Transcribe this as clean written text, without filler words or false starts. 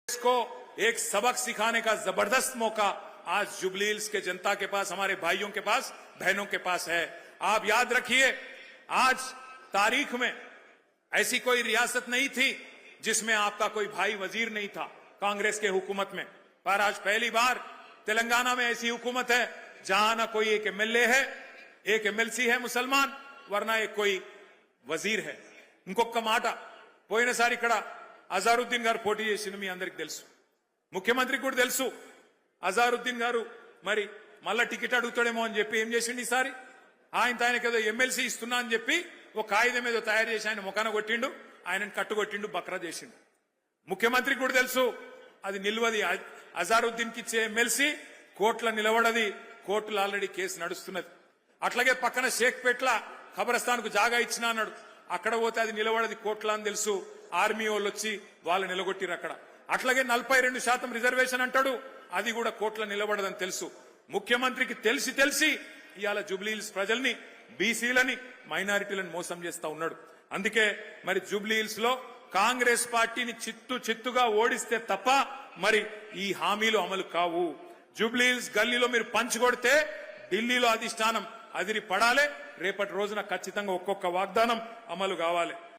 को एक सबक सिखाने का जबरदस्त मौका आज जुबली हिल्स के जनता के पास, हमारे भाइयों के पास, बहनों के पास है। आप याद रखिए, आज तारीख में ऐसी कोई रियासत नहीं थी जिसमें आपका कोई भाई वजीर नहीं था कांग्रेस के हुकूमत में, पर आज पहली बार तेलंगाना में ऐसी हुकूमत है जहां ना कोई एक एमएलए है, एक एमएलसी है मुसलमान, वरना एक कोई వజీర్ है। ఇంకొక మాట, పోయినసారి ఇక్కడ అజారుద్దీన్ గారు పోటీ చేసిన మీ అందరికి తెలుసు, ముఖ్యమంత్రికి కూడా తెలుసు। అజారుద్దీన్ గారు మరి మళ్ళా టికెట్ అడుగుతాడేమో అని చెప్పి ఏం చేసిండు ఈసారి, ఆయనకి ఏదో ఎమ్మెల్సీ ఇస్తున్నా అని చెప్పి ఒక కాగితం ఏదో తయారు చేసి ఆయన ముఖాన కొట్టిండు, ఆయనను కట్టుకొట్టిండు, బక్రా చేసిండు। ముఖ్యమంత్రికి కూడా తెలుసు అది నిల్వది, అజారుద్దీన్ కి ఇచ్చే ఎమ్మెల్సీ కోర్టులో నిలబడది, కోర్టులో ఆల్రెడీ కేసు నడుస్తున్నది। అట్లాగే పక్కన షేక్పేట్ల ఖబరస్థాన్ కు జాగా ఇచ్చినా అన్నాడు, అక్కడ పోతే అది నిలబడది కోట్ల అని తెలుసు, ఆర్మీ వాళ్ళు వచ్చి వాళ్ళు నిలగొట్టిరు అక్కడ। అట్లాగే 42% రిజర్వేషన్ అంటాడు, అది కూడా కోట్ల నిలబడదని తెలుసు। ముఖ్యమంత్రికి తెలిసి ఇవాళ జూబ్లీ హిల్స్ ప్రజల్ని, బీసీలని, మైనారిటీలను మోసం చేస్తా ఉన్నాడు। అందుకే మరి జూబ్లీ హిల్స్ లో కాంగ్రెస్ పార్టీని చిత్తుగా ఓడిస్తే తప్ప మరి ఈ హామీలు అమలు కావు। జూబ్లీ హిల్స్ గల్లీలో మీరు పంచి కొడితే ఢిల్లీలో అధిష్టానం అదిరి పడాలి, రేపటి రోజున ఖచ్చితంగా ఒక్కొక్క వాగ్దానం అమలు కావాలి।